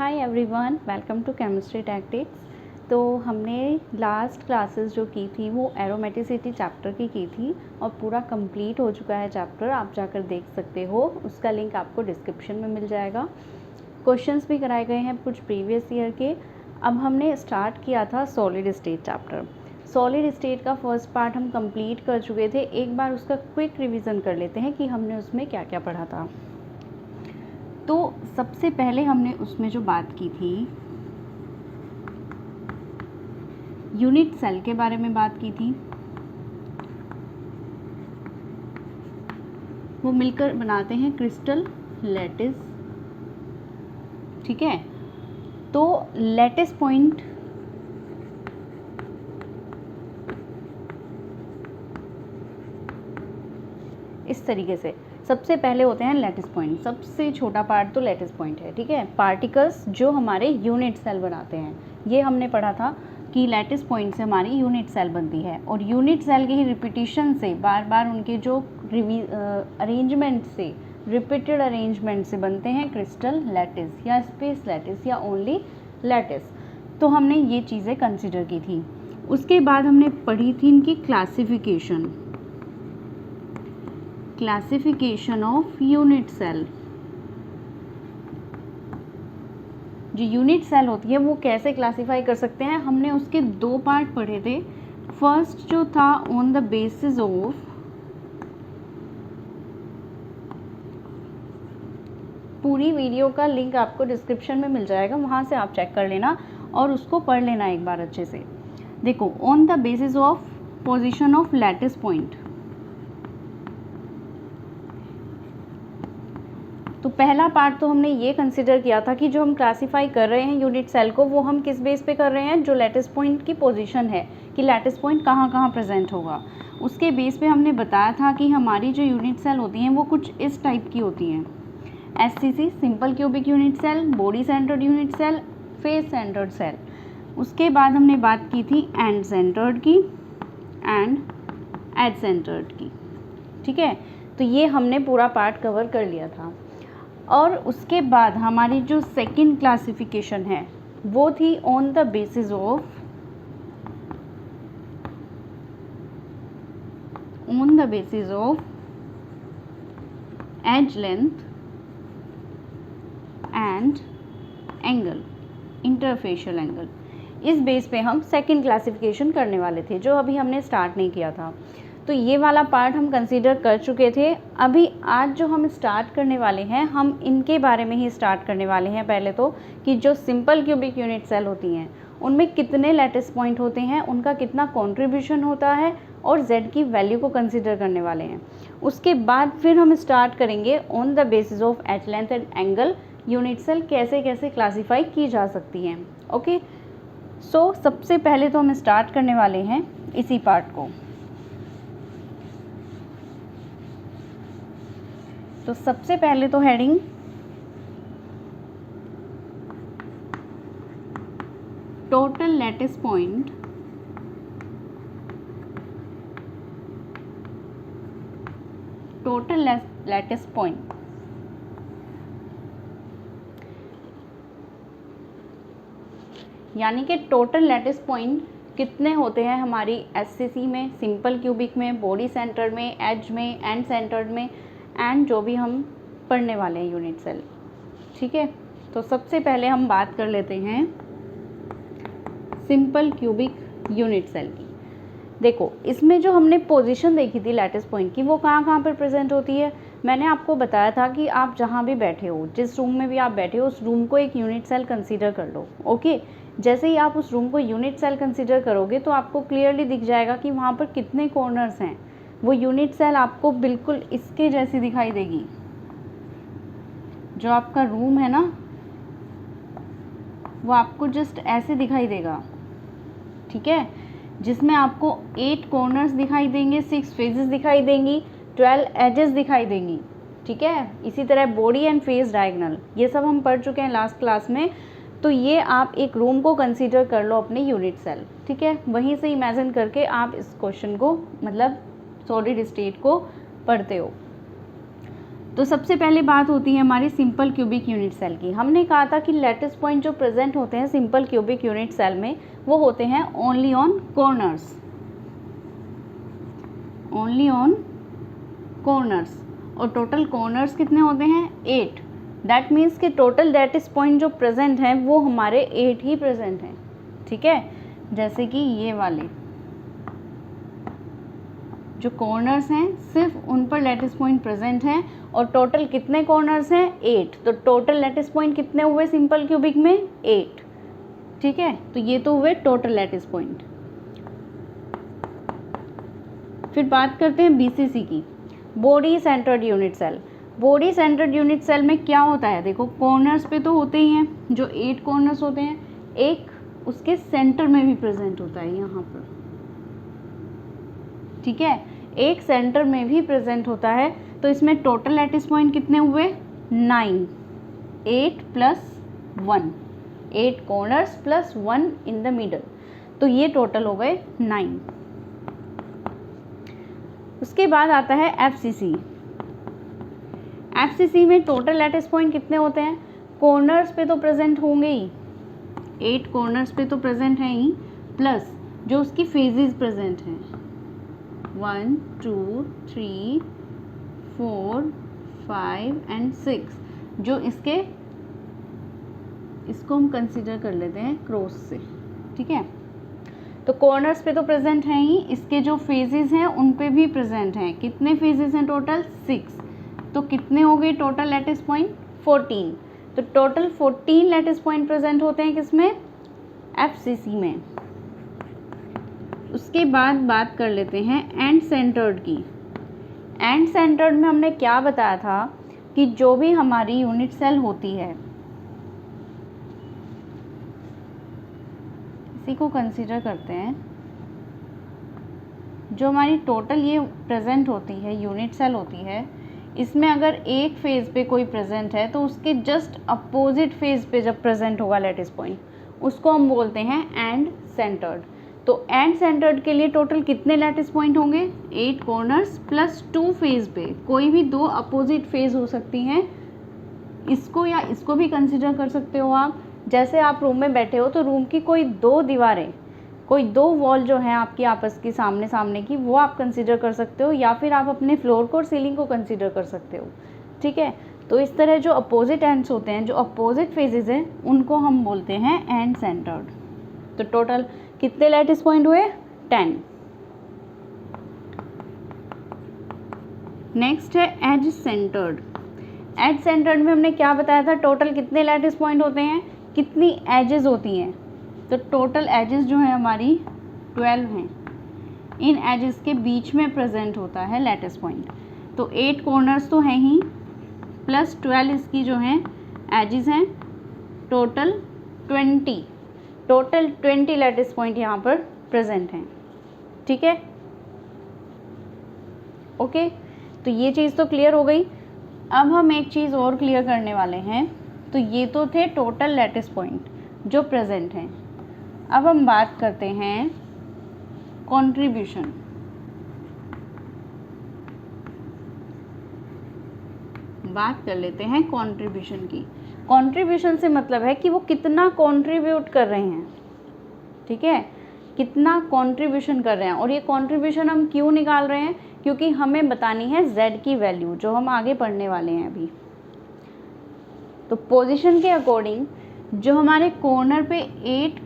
Hi everyone, welcome to chemistry tactics. तो हमने last classes जो की थी वो एरोमेटिसिटी चैप्टर की थी और पूरा कंप्लीट हो चुका है चैप्टर। आप जाकर देख सकते हो, उसका लिंक आपको डिस्क्रिप्शन में मिल जाएगा। क्वेश्चंस भी कराए गए हैं कुछ प्रीवियस ईयर के। अब हमने स्टार्ट किया था solid state chapter. Solid state का फर्स्ट पार्ट हम कंप्लीट कर चुके थे। एक बार उसका क्विक रिवीजन कर लेते हैं कि हमने उसमें क्या क्या पढ़ा था। तो सबसे पहले हमने उसमें जो बात की थी यूनिट सेल के बारे में बात की थी। वो मिलकर बनाते हैं क्रिस्टल लैटिस। ठीक है, तो लैटिस पॉइंट इस तरीके से सबसे पहले होते हैं लैटिस पॉइंट। सबसे छोटा पार्ट तो लैटिस पॉइंट है। ठीक है, पार्टिकल्स जो हमारे यूनिट सेल बनाते हैं, ये हमने पढ़ा था कि लैटिस पॉइंट से हमारी यूनिट सेल बनती है और यूनिट सेल के ही रिपीटिशन से, बार बार उनके जो अरेंजमेंट से, रिपीटेड अरेंजमेंट से बनते हैं क्रिस्टल लैटिस या स्पेस लैटिस या ओनली लैटिस। तो हमने ये चीज़ें कंसिडर की थी। उसके बाद हमने पढ़ी थी इनकी क्लासिफिकेशन ऑफ यूनिट सेल। जो यूनिट सेल होती है वो कैसे क्लासिफाई कर सकते हैं, हमने उसके दो पार्ट पढ़े थे। फर्स्ट जो था ऑन द बेसिस ऑफ, पूरी वीडियो का लिंक आपको डिस्क्रिप्शन में मिल जाएगा, वहाँ से आप चेक कर लेना और उसको पढ़ लेना एक बार अच्छे से। देखो, on the basis of position of lattice point. तो पहला पार्ट तो हमने ये कंसिडर किया था कि जो हम क्लासिफाई कर रहे हैं यूनिट सेल को, वो हम किस बेस पे कर रहे हैं, जो लैटिस पॉइंट की पोजीशन है कि लैटिस पॉइंट कहाँ कहाँ प्रेजेंट होगा, उसके बेस पे हमने बताया था कि हमारी जो यूनिट सेल होती हैं वो कुछ इस टाइप की होती हैं। SCC simple cubic unit cell, body centred unit cell, face centred cell. उसके बाद हमने बात की थी एंड सेंटर्ड की एंड एज सेंटर्ड की। ठीक है, तो ये हमने पूरा पार्ट कवर कर लिया था। और उसके बाद हमारी जो सेकंड क्लासिफिकेशन है वो थी on the basis of edge length and angle, interfacial angle. इस बेस पे हम सेकंड क्लासिफिकेशन करने वाले थे, जो अभी हमने स्टार्ट नहीं किया था। तो ये वाला पार्ट हम कंसीडर कर चुके थे। अभी आज जो हम स्टार्ट करने वाले हैं, हम इनके बारे में ही स्टार्ट करने वाले हैं। पहले तो कि जो सिंपल क्यूबिक यूनिट सेल होती हैं उनमें कितने लैटिस पॉइंट होते हैं, उनका कितना कंट्रीब्यूशन होता है और z की वैल्यू को कंसीडर करने वाले हैं। उसके बाद फिर हम स्टार्ट करेंगे on the basis of edge length and angle unit cell कैसे कैसे क्लासीफाई की जा सकती हैं। ओके, सो सबसे पहले तो हम स्टार्ट करने वाले हैं इसी पार्ट को। तो सबसे पहले तो heading total lattice point, total lattice point. यानी कि टोटल लैटिस पॉइंट कितने होते हैं हमारी SCC में, सिंपल क्यूबिक में, बॉडी सेंटर्ड में, एज में, एंड सेंटर्ड में, एंड जो भी हम पढ़ने वाले हैं यूनिट सेल। ठीक है, तो सबसे पहले हम बात कर लेते हैं सिंपल क्यूबिक यूनिट सेल की। देखो, इसमें जो हमने पोजीशन देखी थी लैटिस पॉइंट की, वो कहाँ कहाँ पर प्रेजेंट होती है। मैंने आपको बताया था कि आप जहाँ भी बैठे हो, जिस रूम में भी आप बैठे हो, उस रूम को एक यूनिट सेल कंसीडर कर लो। ओके, जैसे ही आप उस रूम को यूनिट सेल कंसीडर करोगे तो आपको क्लियरली दिख जाएगा कि वहाँ पर कितने कॉर्नर्स हैं। वो यूनिट सेल आपको बिल्कुल इसके जैसी दिखाई देगी। जो आपका रूम है ना, वो आपको जस्ट ऐसे दिखाई देगा। ठीक है, जिसमें आपको 8 कॉर्नर्स दिखाई देंगे, 6 फेजेस दिखाई देंगी, 12 एजेस दिखाई देंगी। ठीक है, इसी तरह बॉडी एंड फेस डायगोनल, ये सब हम पढ़ चुके हैं लास्ट क्लास में। तो ये आप एक रूम को कंसीडर कर लो अपने यूनिट सेल। ठीक है, वहीं से इमेजिन करके आप इस क्वेश्चन को, मतलब सॉलिड स्टेट को पढ़ते हो। तो सबसे पहले बात होती है हमारी सिंपल क्यूबिक यूनिट सेल की। हमने कहा था कि लैटिस पॉइंट जो प्रेजेंट होते हैं सिंपल क्यूबिक यूनिट सेल में वो होते हैं only on corners, only on corners. और टोटल कॉर्नर्स कितने होते हैं? 8। दैट मीन्स कि टोटल लैटिस पॉइंट जो प्रेजेंट हैं वो हमारे 8 ही प्रेजेंट हैं। ठीक है, जैसे कि ये वाले जो कॉर्नर्स हैं सिर्फ उन पर लैटिस पॉइंट प्रेजेंट हैं। और टोटल कितने कॉर्नर्स हैं? 8। तो टोटल लैटिस पॉइंट कितने हुए सिंपल क्यूबिक में? 8। ठीक है, तो ये तो हुए टोटल लैटिस पॉइंट। फिर बात करते हैं बीसीसी की, body centred unit cell. Body centred unit cell में क्या होता है? देखो कॉर्नर्स पे तो होते ही हैं, जो 8 कॉर्नर्स होते हैं, एक उसके सेंटर में भी प्रेजेंट होता है यहाँ पर। ठीक है, एक सेंटर में भी प्रेजेंट होता है। तो इसमें टोटल लैटिस पॉइंट कितने हुए? 9। 8 + 1, 8 corners plus 1 in the middle, तो ये टोटल हो गए 9। उसके बाद आता है एफसीसी। एफसीसी में टोटल लैटिस पॉइंट कितने होते हैं? कॉर्नर्स पे तो प्रेजेंट होंगे ही, 8 कॉर्नर्स पे तो प्रेजेंट हैं ही, प्लस जो उसकी फेजेस प्रेजेंट हैं 1 2 3 4 5 एंड 6, जो इसको हम कंसीडर कर लेते हैं क्रॉस से। ठीक है, तो कॉर्नर्स पे तो प्रेजेंट हैं ही, इसके जो फेजेस हैं उन पे भी प्रेजेंट हैं। कितने फेजेस हैं टोटल? 6। तो कितने हो गए टोटल लैटिस पॉइंट? 14। तो टोटल 14 लैटिस पॉइंट प्रेजेंट होते हैं किसमें? एफसीसी में। उसके बाद बात कर लेते हैं एंड सेंटर्ड की। एंड सेंटर्ड में हमने क्या बताया था कि जो भी हमारी यूनिट सेल होती है, इसी को कंसीडर करते हैं, जो हमारी टोटल ये प्रेजेंट होती है यूनिट सेल होती है, इसमें अगर एक फेज़ पे कोई प्रेजेंट है तो उसके जस्ट अपोजिट फेज़ पे जब प्रेजेंट होगा लैटिस पॉइंट, उसको हम बोलते हैं एंड सेंटर्ड। तो एंड सेंटर्ड के लिए टोटल कितने लैटिस पॉइंट होंगे? 8 कॉर्नर्स प्लस 2 फेज़ पे, कोई भी 2 अपोजिट फेज़ हो सकती हैं, इसको या इसको भी कंसिडर कर सकते हो आप। जैसे आप रूम में बैठे हो तो रूम की कोई 2 दीवारें, कोई 2 वॉल जो हैं आपकी आपस की सामने सामने की, वो आप कंसिडर कर सकते हो, या फिर आप अपने फ्लोर को और सीलिंग को कंसिडर कर सकते हो। ठीक है, तो इस तरह जो अपोजिट एंड्स होते हैं, जो अपोजिट फेजेस हैं, उनको हम बोलते हैं एंड सेंटर्ड। तो टोटल कितने लैटिस पॉइंट हुए? 10। नेक्स्ट है एज सेंटर्ड। एज सेंटर्ड में हमने क्या बताया था? टोटल कितने लैटिस पॉइंट होते हैं, कितनी एजेस होती हैं? तो टोटल एजेस जो है हमारी 12 हैं। इन एजेस के बीच में प्रेजेंट होता है लैटिस पॉइंट। तो 8 कॉर्नर्स तो हैं ही, प्लस 12 इसकी जो हैं एजेस हैं, टोटल 20। टोटल 20 लैटिस पॉइंट यहाँ पर प्रेजेंट हैं। ठीक है, ओके, तो ये चीज़ तो क्लियर हो गई। अब हम एक चीज़ और क्लियर करने वाले हैं। तो ये तो थे टोटल लैटिस पॉइंट जो प्रेजेंट हैं। अब हम बात करते हैं कंट्रीब्यूशन। बात कर लेते हैं कंट्रीब्यूशन की। कंट्रीब्यूशन से मतलब है कि वो कितना कंट्रीब्यूट कर रहे हैं। ठीक है, कितना कंट्रीब्यूशन कर रहे हैं। और ये कंट्रीब्यूशन हम क्यों निकाल रहे हैं? क्योंकि हमें बतानी है z की वैल्यू, जो हम आगे पढ़ने वाले हैं अभी। तो पोजीशन के अकॉर्डिंग जो हमारे कॉर्नर पे 8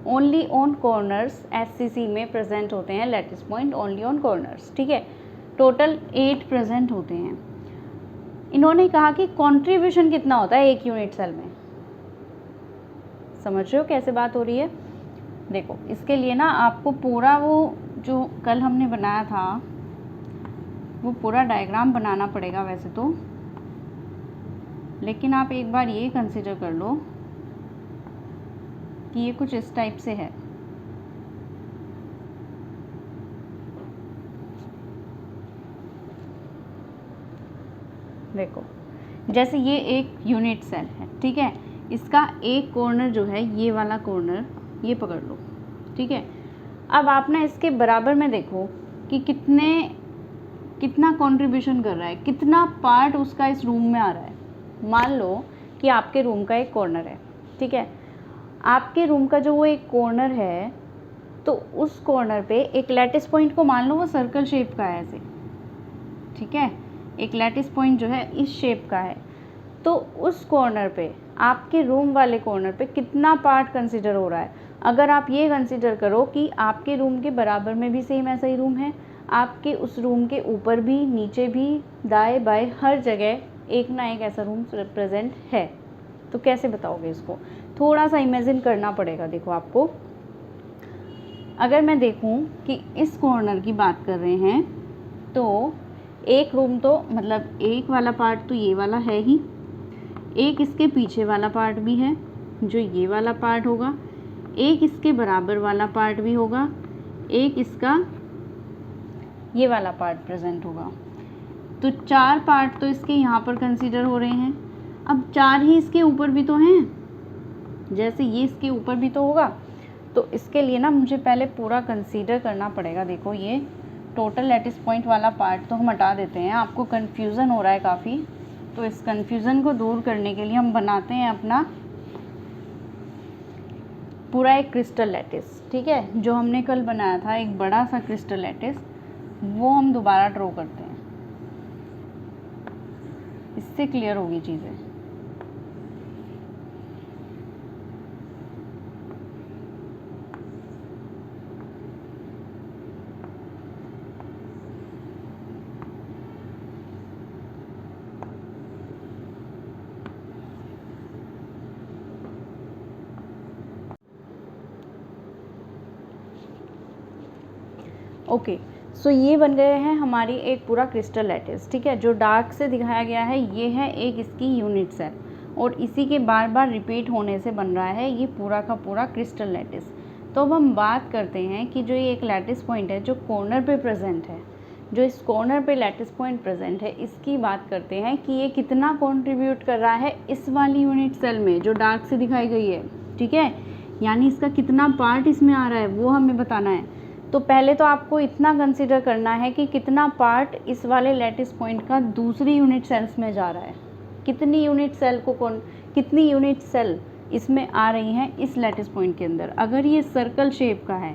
ओनली ऑन कॉर्नर्स एफसीसी में प्रेजेंट होते हैं lattice point, only on corners. ठीक है, टोटल 8 प्रेजेंट होते हैं। इन्होंने कहा कि कंट्रीब्यूशन कितना होता है एक यूनिट सेल में। समझ रहे हो कैसे बात हो रही है? देखो, इसके लिए ना आपको पूरा वो जो कल हमने बनाया था वो पूरा डायग्राम बनाना पड़ेगा वैसे तो, लेकिन आप एक बार ये कंसिडर कर लो कि ये कुछ इस टाइप से है। देखो, जैसे ये एक यूनिट सेल है, ठीक है, इसका एक कॉर्नर जो है, ये वाला कॉर्नर, ये पकड़ लो। ठीक है, अब आप ना इसके बराबर में देखो कि कितने कितना कंट्रीब्यूशन कर रहा है, कितना पार्ट उसका इस रूम में आ रहा है। मान लो कि आपके रूम का एक कॉर्नर है, ठीक है, आपके रूम का जो वो एक कॉर्नर है, तो उस कॉर्नर पे एक लैटिस पॉइंट को मान लो वो सर्कल शेप का है ऐसे, ठीक है, एक लैटिस पॉइंट जो है इस शेप का है, तो उस कॉर्नर पे आपके रूम वाले कॉर्नर पे कितना पार्ट कंसिडर हो रहा है। अगर आप ये कंसिडर करो कि आपके रूम के बराबर में भी सेम ऐसा ही रूम है, आपके उस रूम के ऊपर भी, नीचे भी, दाएं बाएं हर जगह एक ना एक ऐसा रूम प्रेजेंट है, तो कैसे बताओगे इसको? थोड़ा सा इमेजिन करना पड़ेगा। देखो आपको, अगर मैं देखूं कि इस कॉर्नर की बात कर रहे हैं, तो एक रूम तो मतलब एक वाला पार्ट तो ये वाला है ही, एक इसके पीछे वाला पार्ट भी है जो ये वाला पार्ट होगा, एक इसके बराबर वाला पार्ट भी होगा, एक इसका ये वाला पार्ट प्रेजेंट होगा। तो 4 पार्ट तो इसके यहाँ पर कंसीडर हो रहे हैं। अब 4 ही इसके ऊपर भी तो हैं, जैसे ये इसके ऊपर भी तो होगा, तो इसके लिए ना मुझे पहले पूरा कंसीडर करना पड़ेगा। देखो ये टोटल लैटिस पॉइंट वाला पार्ट तो हम हटा देते हैं, आपको कन्फ्यूज़न हो रहा है काफ़ी, तो इस कन्फ्यूज़न को दूर करने के लिए हम बनाते हैं अपना पूरा एक क्रिस्टल लैटिस, ठीक है, जो हमने कल बनाया था एक बड़ा सा क्रिस्टल लैटिस, वो हम दोबारा ड्रॉ करते हैं, इससे क्लियर होगी चीज़ें। ओके, सो ये बन गए हैं हमारी एक पूरा क्रिस्टल लैटिस, ठीक है। जो डार्क से दिखाया गया है ये है एक इसकी यूनिट सेल, और इसी के बार बार रिपीट होने से बन रहा है ये पूरा का पूरा क्रिस्टल लैटिस। तो अब हम बात करते हैं कि जो ये एक लैटिस पॉइंट है जो कॉर्नर पे प्रेजेंट है, जो इस कॉर्नर पे लैटिस पॉइंट प्रेजेंट है, इसकी बात करते हैं कि ये कितना कंट्रीब्यूट कर रहा है इस वाली यूनिट सेल में जो डार्क से दिखाई गई है, ठीक है, यानी इसका कितना पार्ट इसमें आ रहा है वो हमें बताना है। तो पहले तो आपको इतना कंसीडर करना है कि कितना पार्ट इस वाले लैटिस पॉइंट का दूसरी यूनिट सेल्स में जा रहा है, कितनी यूनिट सेल इसमें आ रही हैं इस लैटिस पॉइंट के अंदर। अगर ये सर्कल शेप का है,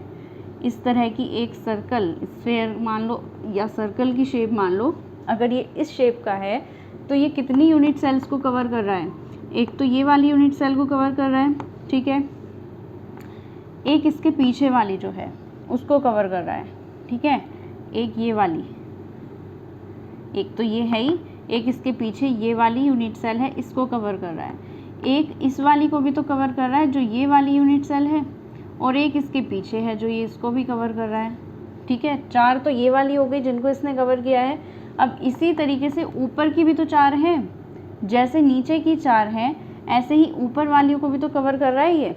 इस तरह की एक सर्कल स्फेयर मान लो या सर्कल की शेप मान लो, अगर ये इस शेप का है तो ये कितनी यूनिट सेल्स को कवर कर रहा है? एक तो ये वाली यूनिट सेल को कवर कर रहा है, ठीक है, एक इसके पीछे वाली जो है उसको कवर कर रहा है, ठीक है, एक ये वाली, एक तो ये है ही, एक इसके पीछे ये वाली यूनिट सेल है इसको कवर कर रहा है, एक इस वाली को भी तो कवर कर रहा है जो ये वाली यूनिट सेल है, और एक इसके पीछे है जो ये इसको भी कवर कर रहा है, ठीक है। 4 तो ये वाली हो गई जिनको इसने कवर किया है। अब इसी तरीके से ऊपर की भी तो 4 हैं, जैसे नीचे की 4 हैं ऐसे ही ऊपर वालियों को भी तो कवर कर रहा है ये,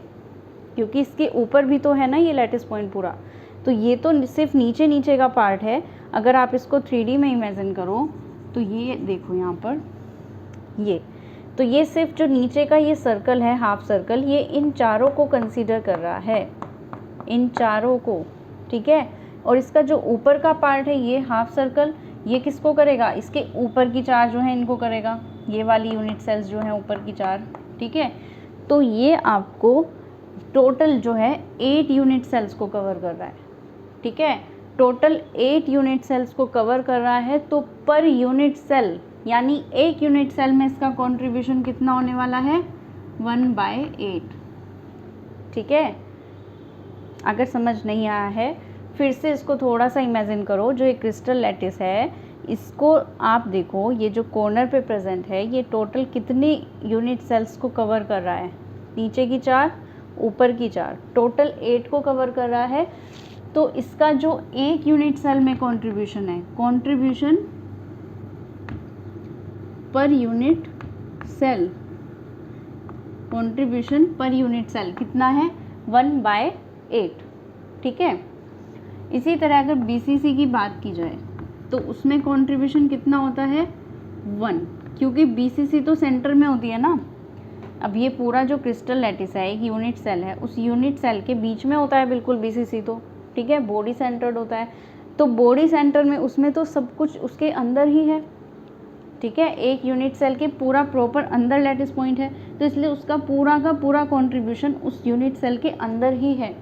क्योंकि इसके ऊपर भी तो है ना ये लैटिस पॉइंट पूरा। तो ये तो सिर्फ नीचे नीचे का पार्ट है। अगर आप इसको 3D में इमेजिन करो तो ये देखो यहाँ पर तो ये सिर्फ जो नीचे का ये सर्कल है, हाफ सर्कल, ये इन चारों को कंसीडर कर रहा है, इन चारों को, ठीक है। और इसका जो ऊपर का पार्ट है ये हाफ सर्कल, ये किसको करेगा? इसके ऊपर की 4 जो है इनको करेगा, ये वाली यूनिट सेल्स जो हैं ऊपर की 4, ठीक है। तो ये आपको टोटल जो है 8 यूनिट सेल्स को कवर कर रहा है, ठीक है, टोटल 8 यूनिट सेल्स को कवर कर रहा है। तो पर यूनिट सेल यानी एक यूनिट सेल में इसका कंट्रीब्यूशन कितना होने वाला है? 1/8, ठीक है। अगर समझ नहीं आया है फिर से इसको थोड़ा सा इमेजिन करो। जो एक क्रिस्टल लैटिस है इसको आप देखो, ये जो कॉर्नर पे प्रेजेंट है ये टोटल कितनी यूनिट सेल्स को कवर कर रहा है? नीचे की 4, ऊपर की 4, टोटल 8 को कवर कर रहा है। तो इसका जो एक यूनिट सेल में कंट्रीब्यूशन है, contribution per unit cell, contribution per unit cell कितना है? 1/8, ठीक है। इसी तरह अगर BCC की बात की जाए तो उसमें कंट्रीब्यूशन कितना होता है? 1, क्योंकि BCC तो सेंटर में होती है ना। अब ये पूरा जो क्रिस्टल लैटिस है एक यूनिट सेल है, उस यूनिट सेल के बीच में होता है बिल्कुल BCC तो, ठीक है, बॉडी सेंटर्ड होता है। तो बॉडी सेंटर में उसमें तो सब कुछ उसके अंदर ही है, ठीक है, एक यूनिट सेल के पूरा प्रॉपर अंदर लैटिस पॉइंट है, तो इसलिए उसका पूरा का पूरा कंट्रीब्यूशन उस यूनिट सेल के अंदर ही है,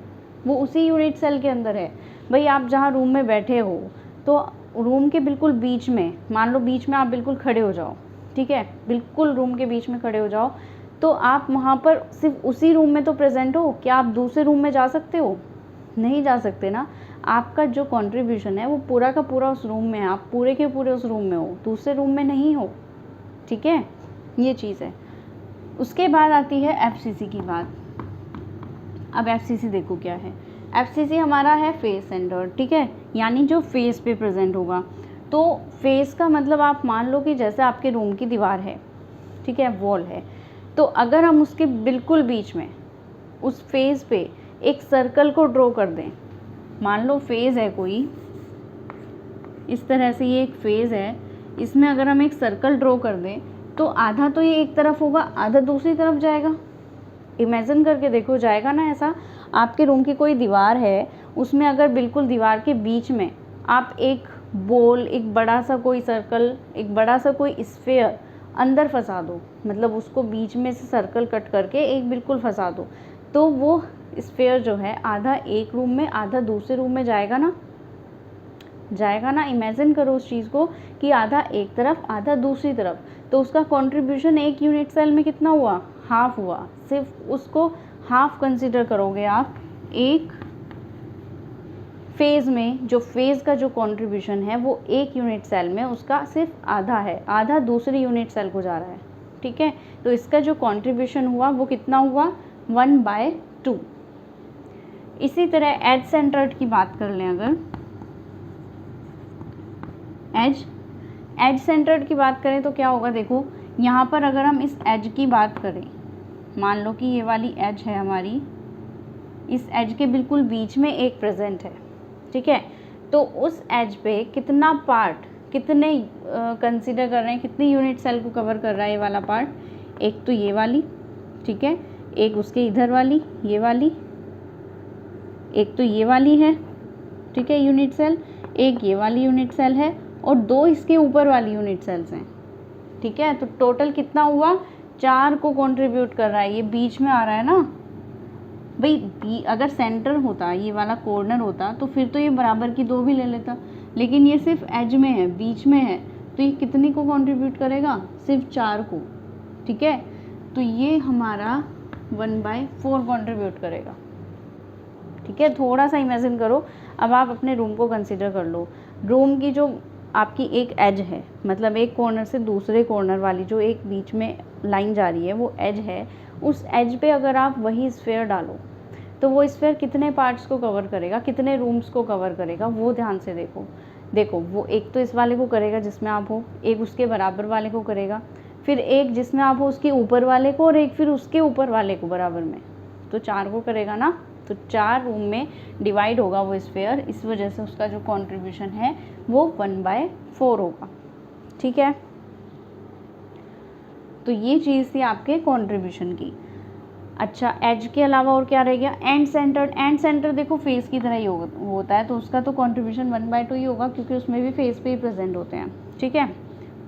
वो उसी यूनिट सेल के अंदर है। भाई आप जहाँ रूम में बैठे हो तो रूम के बिल्कुल बीच में, मान लो बीच में आप बिल्कुल खड़े हो जाओ, ठीक है, बिल्कुल रूम के बीच में खड़े हो जाओ, तो आप वहाँ पर सिर्फ उसी रूम में तो प्रेजेंट हो, क्या आप दूसरे रूम में जा सकते हो? नहीं जा सकते ना। आपका जो कंट्रीब्यूशन है वो पूरा का पूरा उस रूम में है, आप पूरे के पूरे उस रूम में हो, दूसरे रूम में नहीं हो, ठीक है, ये चीज़ है। उसके बाद आती है एफसीसी की बात। अब एफसीसी देखो क्या है। एफसीसी हमारा है फेस सेंटर, ठीक है, यानी जो फेस पे प्रेजेंट होगा। तो फेस का मतलब आप मान लो कि जैसे आपके रूम की दीवार है, ठीक है, वॉल है, तो अगर हम उसके बिल्कुल बीच में उस फेस पे एक सर्कल को ड्रॉ कर दें, मान लो फेज़ है कोई, इस तरह से ये एक फेज़ है, इसमें अगर हम एक सर्कल ड्रॉ कर दें तो आधा तो ये एक तरफ होगा, आधा दूसरी तरफ जाएगा। इमेजिन करके देखो, जाएगा ना ऐसा। आपके रूम की कोई दीवार है, उसमें अगर बिल्कुल दीवार के बीच में आप एक बॉल, एक बड़ा सा कोई सर्कल, एक बड़ा सा कोई स्फेयर अंदर फंसा दो, मतलब उसको बीच में से सर्कल कट करके एक बिल्कुल फंसा दो, तो वो स्फेयर जो है आधा एक रूम में आधा दूसरे रूम में जाएगा ना, जाएगा ना। इमेजिन करो उस चीज़ को कि आधा एक तरफ आधा दूसरी तरफ, तो उसका कंट्रीब्यूशन एक यूनिट सेल में कितना हुआ? हाफ हुआ। सिर्फ उसको हाफ कंसिडर करोगे आप। एक फेज़ में जो फेज़ का जो कंट्रीब्यूशन है वो एक यूनिट सेल में उसका सिर्फ आधा है, आधा दूसरी यूनिट सेल को जा रहा है, ठीक है। तो इसका जो कंट्रीब्यूशन हुआ वो कितना हुआ? 1/2। इसी तरह एज सेंटर्ड की बात कर लें, अगर एज सेंटर्ड की बात करें तो क्या होगा? देखो यहाँ पर अगर हम इस एज की बात करें, मान लो कि ये वाली एज है हमारी, इस एज के बिल्कुल बीच में एक प्रेजेंट है, ठीक है, तो उस एज पे कितना पार्ट, कितने कंसीडर कर रहे हैं, कितनी यूनिट सेल को कवर कर रहा है ये वाला पार्ट? एक तो ये वाली, ठीक है, एक उसके इधर वाली, ये वाली, एक तो ये वाली है, ठीक है, यूनिट सेल, एक ये वाली यूनिट सेल है और दो इसके ऊपर वाली यूनिट सेल्स हैं, ठीक है। तो टोटल कितना हुआ? 4 को कंट्रीब्यूट कर रहा है, ये बीच में आ रहा है ना भाई। अगर सेंटर होता, ये वाला कॉर्नर होता, तो फिर तो ये बराबर की 2 भी ले लेता, लेकिन ये सिर्फ एज में है, बीच में है, तो ये कितनी को कंट्रीब्यूट करेगा? सिर्फ 4 को, ठीक है। तो ये हमारा 1/4 कंट्रीब्यूट करेगा, ठीक है। थोड़ा सा इमेजिन करो। अब आप अपने रूम को कंसिडर कर लो। रूम की जो आपकी एक एज है, मतलब एक कॉर्नर से दूसरे कॉर्नर वाली जो एक बीच में लाइन जा रही है वो एज है, उस एज पे अगर आप वही स्फेयर डालो तो वो स्फेयर कितने पार्ट्स को कवर करेगा, कितने रूम्स को कवर करेगा, वो ध्यान से देखो। वो एक तो इस वाले को करेगा जिसमें आप हो, एक उसके बराबर वाले को करेगा, फिर एक जिसमें आप हो उसके ऊपर वाले को, और एक फिर उसके ऊपर वाले को बराबर में, तो 4 को करेगा ना। तो 4 रूम में डिवाइड होगा वो स्फेयर, इस वजह से उसका जो कंट्रीब्यूशन है वो 1/4 होगा, ठीक है। तो ये चीज़ थी आपके कंट्रीब्यूशन की। अच्छा, एज के अलावा और क्या रह गया? And centre. एंड सेंटर देखो फेस की तरह ही होता है, तो उसका तो कंट्रीब्यूशन 1/2 ही होगा, क्योंकि उसमें भी फेस पे ही प्रेजेंट होते हैं, ठीक है।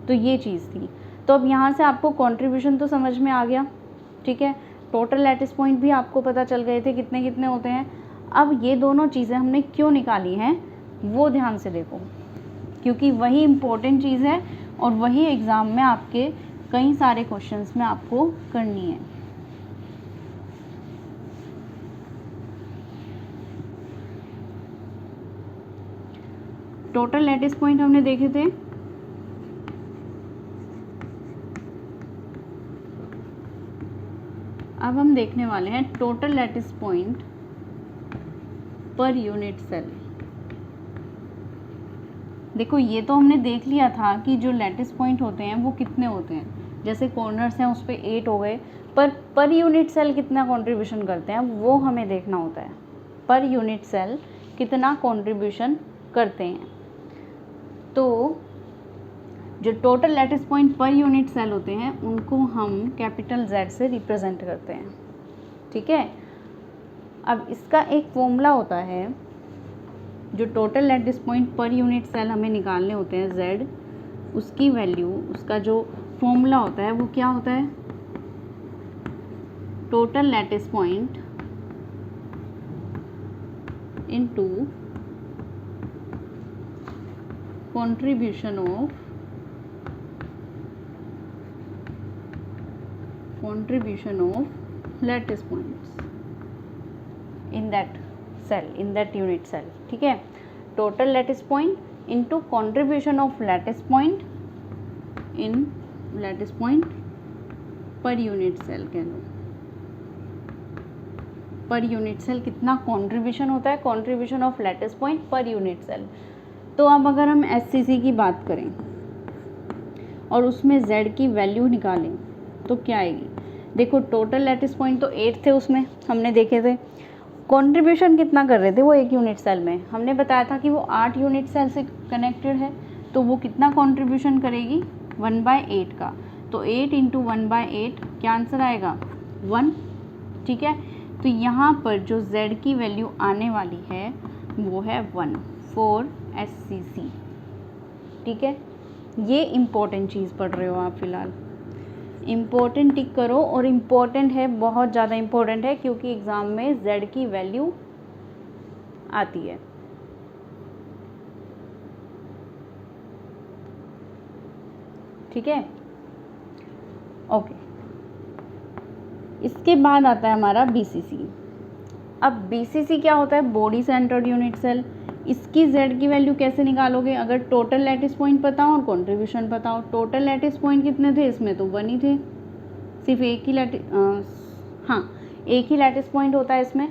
तो ये चीज़ थी। तो अब यहाँ से आपको कंट्रीब्यूशन तो समझ में आ गया, ठीक है। टोटल लैटिस पॉइंट भी आपको पता चल गए थे कितने कितने होते हैं। अब ये दोनों चीज़ें हमने क्यों निकाली हैं वो ध्यान से देखो, क्योंकि वही इम्पोर्टेंट चीज़ है और वही एग्ज़ाम में आपके कई सारे क्वेश्चंस में आपको करनी है। टोटल लैटिस पॉइंट हमने देखे थे, अब हम देखने वाले हैं total lattice point per unit cell. देखो ये तो हमने देख लिया था कि जो लैटिस पॉइंट होते हैं वो कितने होते हैं, जैसे कॉर्नर्स हैं उस पर 8 हो गए, पर यूनिट सेल कितना कंट्रीब्यूशन करते हैं वो हमें देखना होता है। पर यूनिट सेल कितना कंट्रीब्यूशन करते हैं, तो जो total lattice point per unit cell होते हैं उनको हम कैपिटल Z से रिप्रेजेंट करते हैं, ठीक है। अब इसका एक फॉर्मूला होता है जो total lattice point per unit cell हमें निकालने होते हैं z, उसकी वैल्यू, उसका जो फॉर्मूला होता है वो क्या होता है, total lattice point into contribution of lattice points in that cell, in that unit cell. ठीक है, total lattice point into contribution of lattice point in lattice point per unit cell कह लो, पर यूनिट सेल कितना contribution होता है, contribution of lattice point per unit cell. तो अब अगर हम SCC की बात करें और उसमें Z की वैल्यू निकालें तो क्या आएगी, देखो टोटल लैटिस पॉइंट तो 8 थे, उसमें हमने देखे थे कंट्रीब्यूशन कितना कर रहे थे वो एक यूनिट सेल में, हमने बताया था कि वो 8 यूनिट सेल से कनेक्टेड है, तो वो कितना कंट्रीब्यूशन करेगी 1/8 का, तो 8 × 1/8 क्या आंसर आएगा 1। ठीक है, तो यहाँ पर जो Z की वैल्यू आने वाली है वो है 1 फॉर SCC। ठीक है, ये इम्पोर्टेंट चीज़ पढ़ रहे हो आप फिलहाल, इम्पोर्टेंट टिक करो, और इम्पोर्टेंट है, बहुत ज़्यादा इम्पोर्टेंट है क्योंकि एग्ज़ाम में Z की वैल्यू आती है। ठीक है, ओके। इसके बाद आता है हमारा BCC। अब BCC क्या होता है, बॉडी सेंटर्ड यूनिट सेल। इसकी Z की वैल्यू कैसे निकालोगे, अगर टोटल लैटिस पॉइंट पता हो और कंट्रीब्यूशन पता हो। टोटल लैटिस पॉइंट कितने थे, इसमें तो 1 ही थे, सिर्फ एक ही लैटिस पॉइंट होता है इसमें।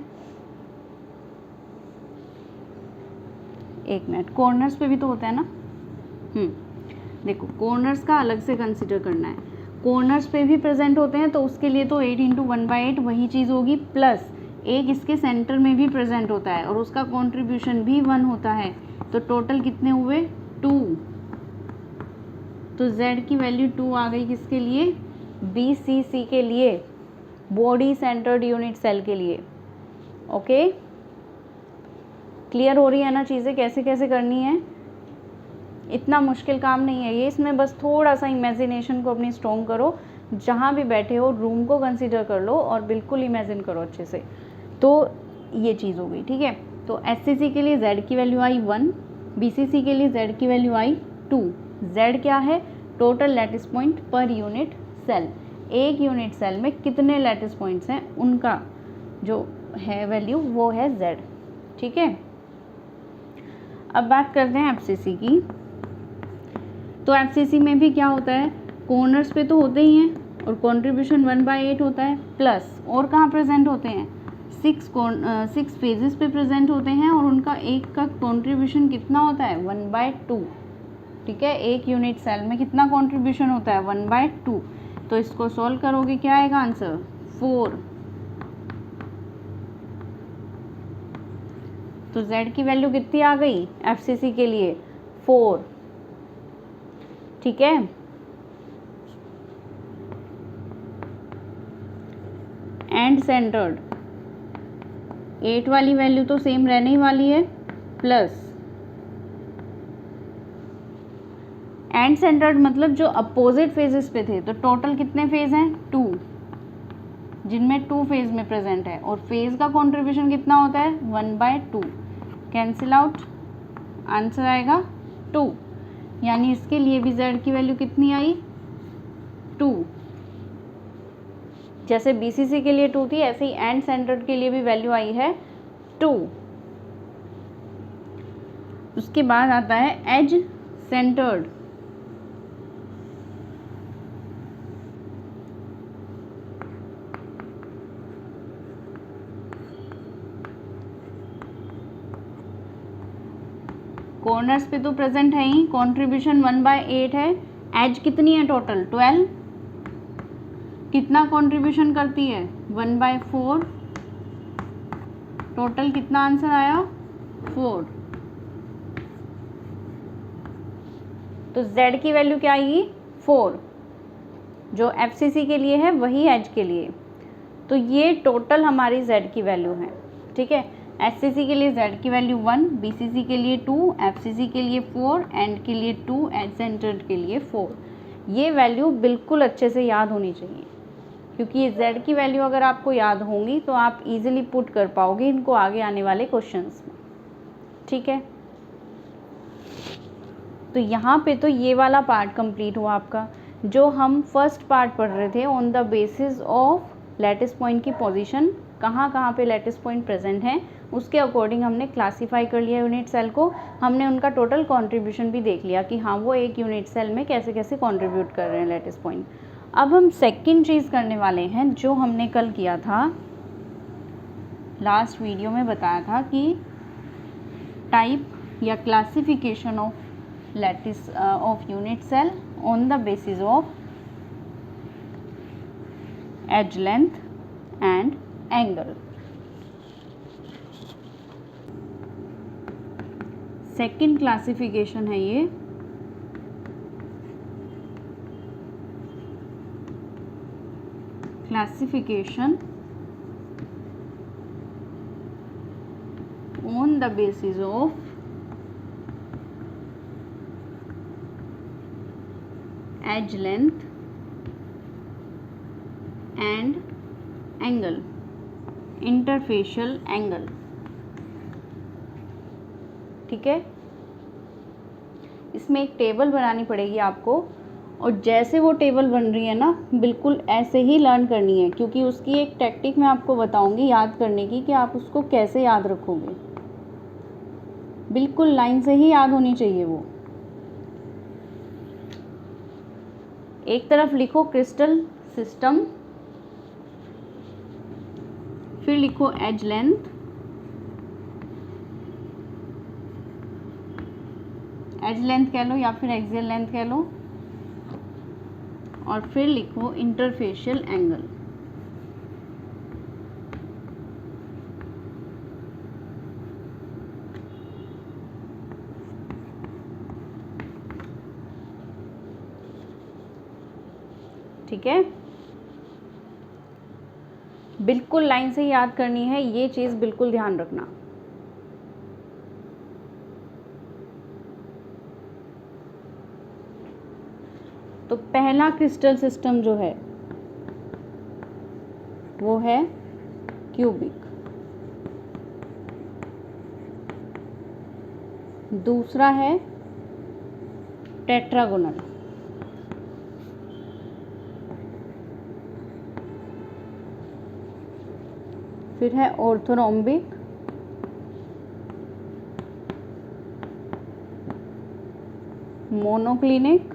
एक मिनट, कॉर्नर्स पे भी तो होता है ना, देखो कॉर्नर्स का अलग से कंसिडर करना है, कॉर्नर्स पे भी प्रेजेंट होते हैं, तो उसके लिए तो 8 × 1/8 वही चीज़ होगी, प्लस एक इसके सेंटर में भी प्रेजेंट होता है और उसका कंट्रीब्यूशन भी 1 होता है, तो टोटल कितने हुए 2। तो Z की वैल्यू 2 आ गई, किसके लिए, BCC के लिए, बॉडी सेंटर्ड यूनिट सेल के लिए। ओके, क्लियर हो रही है ना चीज़ें, कैसे कैसे करनी है, इतना मुश्किल काम नहीं है ये, इसमें बस थोड़ा सा इमेजिनेशन को अपनी स्ट्रॉन्ग करो, जहाँ भी बैठे हो रूम को कंसीडर कर लो और बिल्कुल इमेजिन करो अच्छे से, तो ये चीज़ हो गई। ठीक है, तो SCC के लिए Z की वैल्यू आई 1, BCC के लिए Z की वैल्यू आई 2। Z क्या है, total lattice point per unit cell, एक यूनिट सेल में कितने लैटिस पॉइंट्स हैं उनका जो है वैल्यू वो है Z। ठीक है, अब बात करते हैं FCC की। तो FCC में भी क्या होता है, कॉर्नर्स पे तो होते ही हैं और कंट्रीब्यूशन 1/8 होता है, प्लस और कहाँ प्रेजेंट होते हैं, 6 फेजेस पे प्रेजेंट होते हैं और उनका एक का कंट्रीब्यूशन कितना होता है 1/2। ठीक है, एक यूनिट सेल में कितना कंट्रीब्यूशन होता है 1/2, तो इसको सॉल्व करोगे क्या आएगा आंसर 4। तो Z की वैल्यू कितनी आ गई FCC के लिए 4। ठीक है, एंड सेंटर्ड 8 वाली वैल्यू तो सेम रहने ही वाली है, प्लस एंड सेंटर्ड मतलब जो अपोजिट फेजेस पे थे, तो टोटल कितने फेज हैं 2, जिनमें 2 फेज में प्रेजेंट है, और फेज का कंट्रीब्यूशन कितना होता है 1/2, कैंसिल आउट, आंसर आएगा 2, यानी इसके लिए भी Z की वैल्यू कितनी आई 2। जैसे BCC के लिए 2 थी, ऐसे ही एंड सेंटर्ड के लिए भी वैल्यू आई है 2। उसके बाद आता है एज सेंटर्ड। कॉर्नर्स पे तो प्रेजेंट है ही, कंट्रीब्यूशन 1/8 है, एज कितनी है टोटल 12, कितना कंट्रीब्यूशन करती है 1/4, टोटल कितना आंसर आया 4। तो Z की वैल्यू क्या आएगी 4, जो FCC के लिए है वही एज के लिए, तो ये टोटल हमारी Z की वैल्यू है। ठीक है, HCC के लिए Z की वैल्यू 1, BCC के लिए 2, FCC के लिए 4, एंड के लिए 2, एज सेंटर्ड के लिए 4। ये वैल्यू बिल्कुल अच्छे से याद होनी चाहिए, क्योंकि ये Z की वैल्यू अगर आपको याद होंगी तो आप इजीली पुट कर पाओगे इनको आगे आने वाले क्वेश्चंस में। ठीक है, तो यहाँ पे तो ये वाला पार्ट कंप्लीट हुआ आपका। जो हम फर्स्ट पार्ट पढ़ रहे थे, on the basis of lattice point की पोजीशन, कहाँ कहाँ पे लैटिस पॉइंट प्रेजेंट हैं, उसके अकॉर्डिंग हमने क्लासीफाई कर लिया यूनिट सेल को। हमने उनका टोटल कंट्रीब्यूशन भी देख लिया कि हाँ वो एक यूनिट सेल में कैसे कैसे कंट्रीब्यूट कर रहे हैं लैटिस पॉइंट। अब हम सेकंड चीज़ करने वाले हैं जो हमने कल किया था, लास्ट वीडियो में बताया था कि टाइप या classification of lattice of unit cell on the basis of edge length and angle. Second classification है ये, classification on the basis of edge length and angle, interfacial angle. ठीक है, इसमें एक टेबल बनानी पड़ेगी आपको, और जैसे वो टेबल बन रही है ना, बिल्कुल ऐसे ही लर्न करनी है, क्योंकि उसकी एक टेक्निक मैं आपको बताऊंगी याद करने की कि आप उसको कैसे याद रखोगे। बिल्कुल लाइन से ही याद होनी चाहिए वो। एक तरफ लिखो क्रिस्टल सिस्टम, फिर लिखो एज लेंथ, एज लेंथ कह लो या फिर एक्सियल लेंथ कह लो, और फिर लिखो इंटरफेशियल एंगल। ठीक है, बिल्कुल लाइन से याद करनी है, ये चीज़ बिल्कुल ध्यान रखना। तो पहला क्रिस्टल सिस्टम जो है वो है क्यूबिक, दूसरा है टेट्रागोनल, फिर है orthorhombic, monoclinic,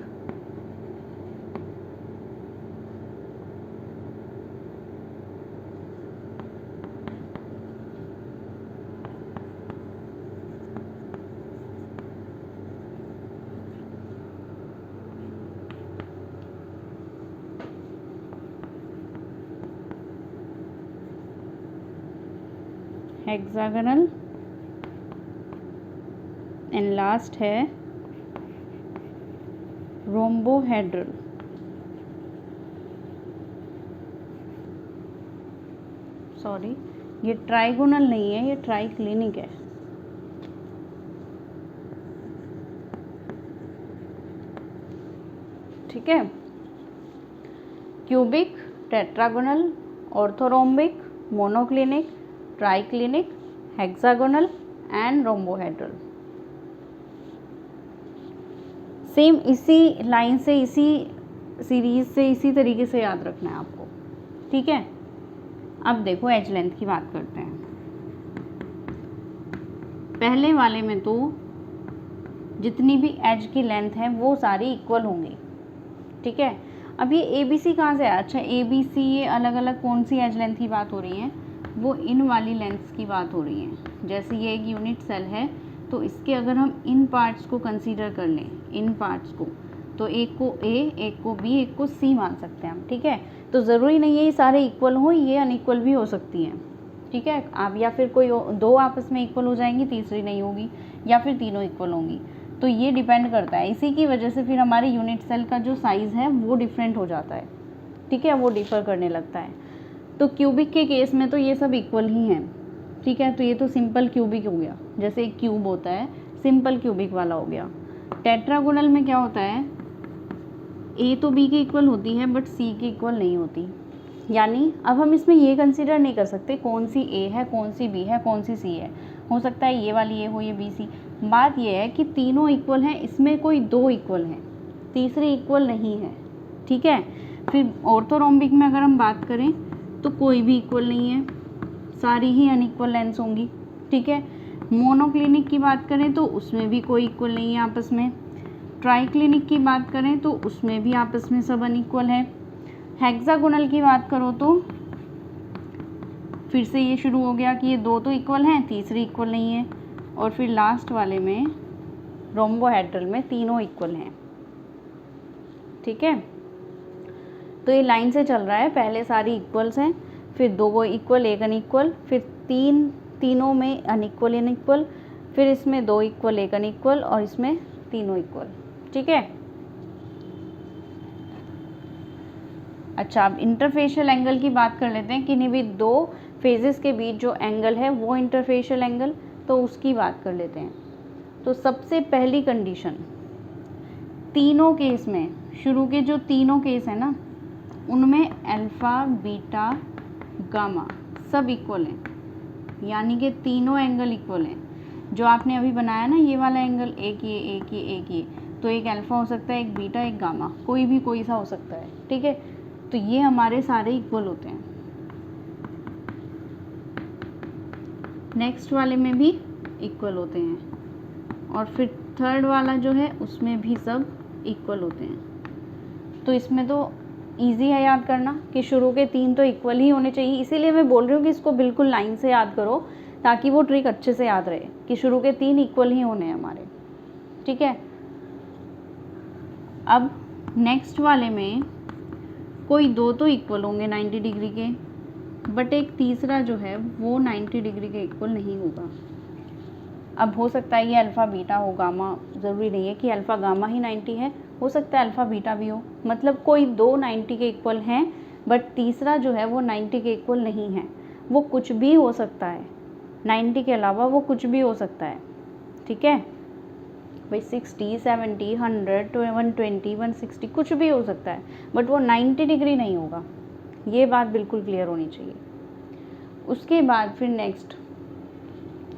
hexagonal, and last है रोम्बोहेड्रल। सॉरी, ये ट्राइगोनल नहीं है, ये ट्राइक्लिनिक है। ठीक है, cubic, tetragonal, orthorhombic, monoclinic, triclinic, hexagonal and rhombohedral. Same इसी लाइन से, इसी सीरीज से, इसी तरीके से याद रखना है आपको। ठीक है, अब देखो एज लेंथ की बात करते हैं। पहले वाले में तो जितनी भी एज की लेंथ है वो सारी इक्वल होंगी। ठीक है, अब ये ए बी सी कहाँ से आया? अच्छा, ए बी सी ये अलग अलग कौन सी एज लेंथ की बात हो रही है? वो इन वाली लेंथ्स की बात हो रही है। जैसे ये एक यूनिट सेल है तो इसके अगर हम इन पार्ट्स को कंसीडर कर लें, इन पार्ट्स को, तो एक को ए, एक को बी, एक को सी मान सकते हैं हम। ठीक है, तो ज़रूरी नहीं है ये सारे इक्वल हों, ये अनइक्वल भी हो सकती हैं। ठीक है, आप या फिर कोई दो आपस में इक्वल हो जाएंगी, तीसरी नहीं होगी, या फिर तीनों इक्वल होंगी। तो ये डिपेंड करता है, इसी की वजह से फिर हमारे यूनिट सेल का जो साइज़ है वो डिफरेंट हो जाता है। ठीक है, वो डिफ़र करने लगता है। तो क्यूबिक के केस में तो ये सब इक्वल ही हैं। ठीक है। तो ये तो सिंपल क्यूबिक हो गया, जैसे एक क्यूब होता है सिंपल क्यूबिक वाला हो गया। टेट्रागोनल में क्या होता है, ए तो बी के इक्वल होती है बट सी के इक्वल नहीं होती। यानी अब हम इसमें ये कंसीडर नहीं कर सकते कौन सी ए है, कौन सी बी है, कौन सी सी है। हो सकता है ये वाली ए हो, ये बी सी। बात ये है कि तीनों इक्वल हैं, इसमें कोई दो इक्वल हैं, तीसरी इक्वल नहीं है। ठीक है। फिर ऑर्थोरोम्बिक में अगर हम बात करें तो कोई भी इक्वल नहीं है, सारी ही अनइक्वल लेंस होंगी। ठीक है। मोनोक्लिनिक की बात करें तो उसमें भी कोई इक्वल नहीं है आपस में। ट्राइक्लिनिक की बात करें तो उसमें भी आपस में सब अनइक्वल है। हेक्सागोनल की बात करो तो फिर से ये शुरू हो गया कि ये दो तो इक्वल हैं, तीसरी इक्वल नहीं है। और फिर लास्ट वाले में रोम्बोहेड्रल में तीनों इक्वल हैं। ठीक है। तो ये लाइन से चल रहा है, पहले सारी इक्वल्स हैं, फिर दो वो इक्वल एक अनइक्वल, फिर तीनों में अनइक्वल अनइक्वल, फिर इसमें दो इक्वल एक अनइक्वल और इसमें तीनों इक्वल। ठीक है। अच्छा, अब इंटरफेशियल एंगल की बात कर लेते हैं, किन्हीं भी दो फेजेस के बीच जो एंगल है वो इंटरफेशियल एंगल, तो उसकी बात कर लेते हैं। तो सबसे पहली कंडीशन, तीनों केस में, शुरू के जो तीनों केस है ना, उनमें अल्फ़ा बीटा गामा सब इक्वल हैं, यानी कि तीनों एंगल इक्वल हैं। जो आपने अभी बनाया ना ये वाला एंगल, एक ये एक ये एक ये, तो एक अल्फ़ा हो सकता है, एक बीटा, एक गामा, कोई भी कोई सा हो सकता है। ठीक है। तो ये हमारे सारे इक्वल होते हैं। नेक्स्ट वाले में भी इक्वल होते हैं और फिर थर्ड वाला जो है उसमें भी सब इक्वल होते हैं। तो इसमें तो इजी है याद करना कि शुरू के तीन तो इक्वल ही होने चाहिए, इसीलिए मैं बोल रही हूँ कि इसको बिल्कुल लाइन से याद करो ताकि वो ट्रिक अच्छे से याद रहे कि शुरू के तीन इक्वल ही होने हैं हमारे। ठीक है। अब नेक्स्ट वाले में कोई दो तो इक्वल होंगे 90 डिग्री के, बट एक तीसरा जो है वो 90 डिग्री के इक्वल नहीं होगा। अब हो सकता है ये अल्फ़ा बीटा हो, गामा, ज़रूरी नहीं है कि अल्फ़ा गामा ही 90 है, हो सकता है अल्फ़ा बीटा भी हो। मतलब कोई दो 90 के इक्वल हैं बट तीसरा जो है वो 90 के इक्वल नहीं है। वो कुछ भी हो सकता है, 90 के अलावा वो कुछ भी हो सकता है। ठीक है भाई, 60, 70, 100, 120, 160 कुछ भी हो सकता है, बट वो 90 डिग्री नहीं होगा। ये बात बिल्कुल क्लियर होनी चाहिए। उसके बाद फिर नेक्स्ट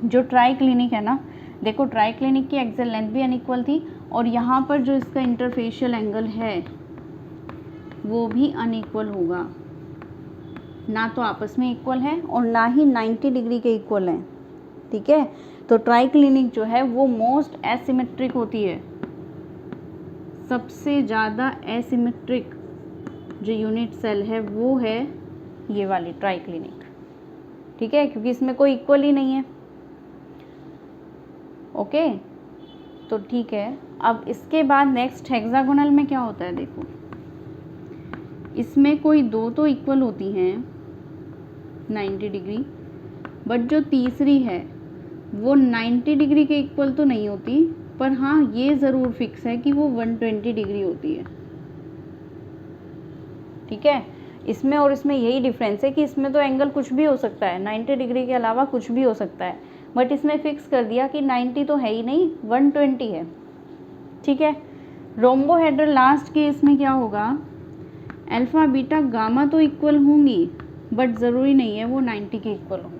जो ट्राई क्लिनिक है ना, देखो ट्राई क्लिनिक की एक्सेल लेंथ भी अनइक्वल थी और यहाँ पर जो इसका इंटरफेशियल एंगल है वो भी अनइक्वल होगा, ना तो आपस में इक्वल है और ना ही 90 डिग्री के इक्वल हैं। ठीक है। तो ट्राई क्लिनिक जो है वो मोस्ट एसिमेट्रिक होती है, सबसे ज़्यादा एसिमेट्रिक जो यूनिट सेल है वो है ये वाली ट्राई क्लिनिक। ठीक है, क्योंकि इसमें कोई इक्वल ही नहीं है। ओके, तो ठीक है। अब इसके बाद नेक्स्ट हेक्सागोनल में क्या होता है, देखो इसमें कोई दो तो इक्वल होती हैं 90 डिग्री, बट जो तीसरी है वो 90 डिग्री के इक्वल तो नहीं होती, पर हाँ ये ज़रूर फिक्स है कि वो 120 डिग्री होती है। ठीक है। इसमें और इसमें यही डिफरेंस है कि इसमें तो एंगल कुछ भी हो सकता है, 90 डिग्री के अलावा कुछ भी हो सकता है, बट इसमें फिक्स कर दिया कि 90 तो है ही नहीं, 120 है। ठीक है। रोम्बोहेड्रल लास्ट केस में क्या होगा, अल्फ़ा बीटा गामा तो इक्वल होंगी बट ज़रूरी नहीं है वो 90 के इक्वल होंगी।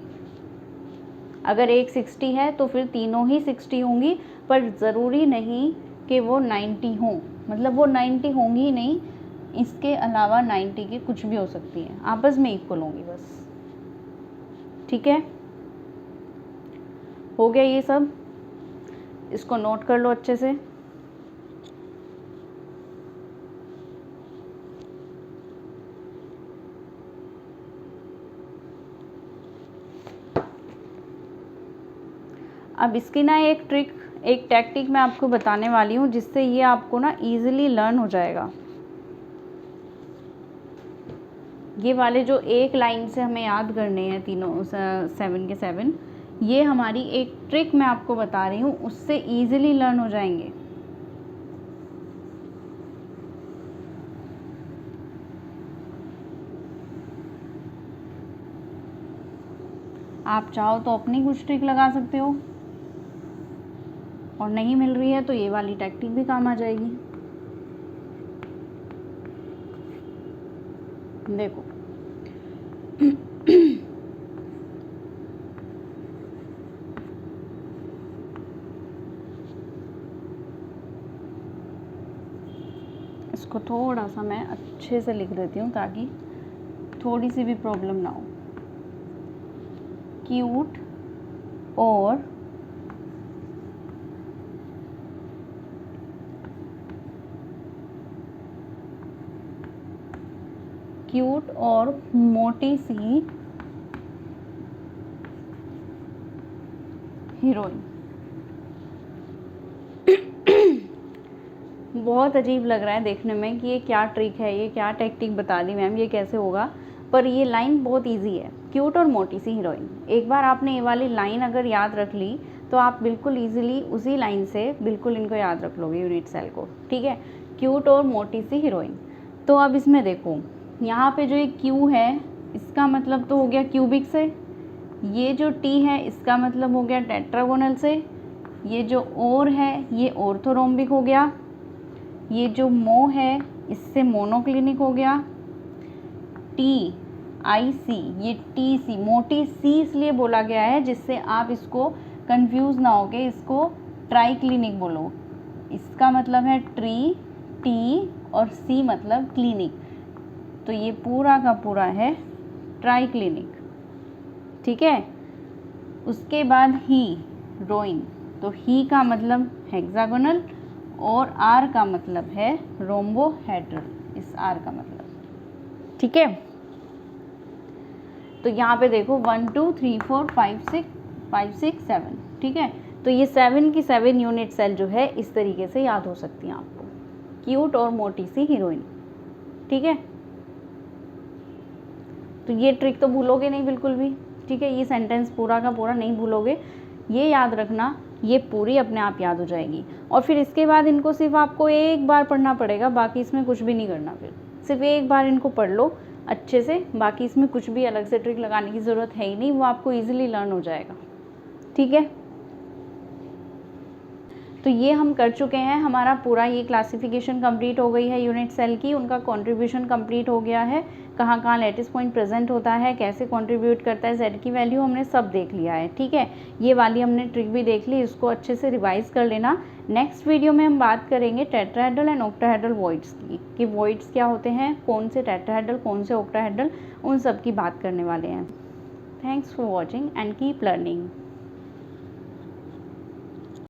अगर एक 60 है तो फिर तीनों ही 60 होंगी, पर ज़रूरी नहीं कि वो 90 हों, मतलब वो 90 होंगी ही नहीं, इसके अलावा 90 के कुछ भी हो सकती हैं, आपस में इक्वल होंगी बस। ठीक है, हो गया ये सब, इसको नोट कर लो अच्छे से। अब इसकी ना एक ट्रिक, एक टैक्टिक मैं आपको बताने वाली हूँ जिससे ये आपको ना इजीली लर्न हो जाएगा। ये वाले जो एक लाइन से हमें याद करने हैं तीनों 7 के 7, ये हमारी एक ट्रिक मैं आपको बता रही हूँ, उससे इजीली लर्न हो जाएंगे। आप चाहो तो अपनी कुछ ट्रिक लगा सकते हो, और नहीं मिल रही है तो ये वाली टैक्टिक भी काम आ जाएगी। देखो इसको थोड़ा सा मैं अच्छे से लिख देती हूँ ताकि थोड़ी सी भी प्रॉब्लम ना हो। क्यूट और मोटी सी हीरोइन। बहुत अजीब लग रहा है देखने में कि ये क्या ट्रिक है, ये क्या टेक्निक बता दी मैम, ये कैसे होगा, पर ये लाइन बहुत इजी है। क्यूट और मोटी सी हीरोइन, एक बार आपने ये वाली लाइन अगर याद रख ली तो आप बिल्कुल इजीली उसी लाइन से बिल्कुल इनको याद रख लोगे यूनिट सेल को, ठीक है। क्यूट और मोटी सी हीरोइन। तो अब इसमें देखो यहाँ पे जो ये क्यू है इसका मतलब तो हो गया क्यूबिक से, ये जो टी है इसका मतलब हो गया टेट्रागोनल से, ये जो ओर है ये ऑर्थोरोम्बिक हो गया, ये जो मो है इससे मोनोक्लिनिक हो गया, टी आई सी, ये टी सी, मोटी सी इसलिए बोला गया है जिससे आप इसको कंफ्यूज ना होके इसको ट्राई क्लिनिक बोलो। इसका मतलब है ट्री, टी और सी मतलब क्लिनिक, तो ये पूरा का पूरा है ट्राई क्लिनिक, ठीक है। उसके बाद ही रोइन, तो ही का मतलब हेक्सागोनल और आर का मतलब है रोम्बोहेड्रल, इस आर का मतलब, ठीक है। तो यहाँ पे देखो 1 2 3 4 5 6 7, ठीक है। तो ये 7 की 7 यूनिट सेल जो है इस तरीके से याद हो सकती हैं आपको, क्यूट और मोटी सी हीरोइन, ठीक है। तो ये ट्रिक तो भूलोगे नहीं बिल्कुल भी, ठीक है। ये सेंटेंस पूरा का पूरा नहीं भूलोगे, ये याद रखना, ये पूरी अपने आप याद हो जाएगी। और फिर इसके बाद इनको सिर्फ आपको एक बार पढ़ना पड़ेगा, बाकी इसमें कुछ भी नहीं करना, फिर सिर्फ एक बार इनको पढ़ लो अच्छे से, बाकी इसमें कुछ भी अलग से ट्रिक लगाने की ज़रूरत है ही नहीं, वो आपको ईजिली लर्न हो जाएगा, ठीक है। तो ये हम कर चुके हैं, हमारा पूरा ये क्लासिफिकेशन कंप्लीट हो गई है यूनिट सेल की, उनका कंट्रीब्यूशन कंप्लीट हो गया है, कहाँ कहाँ लैटिस पॉइंट प्रेजेंट होता है, कैसे कंट्रीब्यूट करता है, जेड की वैल्यू हमने सब देख लिया है, ठीक है। ये वाली हमने ट्रिक भी देख ली, इसको अच्छे से रिवाइज कर लेना। नेक्स्ट वीडियो में हम बात करेंगे टेट्राहेड्रल एंड ऑक्टाहेड्रल वॉइड्स की, कि वॉइड्स क्या होते हैं, कौन से टेट्राहेड्रल कौन से ऑक्टाहेड्रल, उन सब की बात करने वाले हैं। Thanks for watching and keep learning.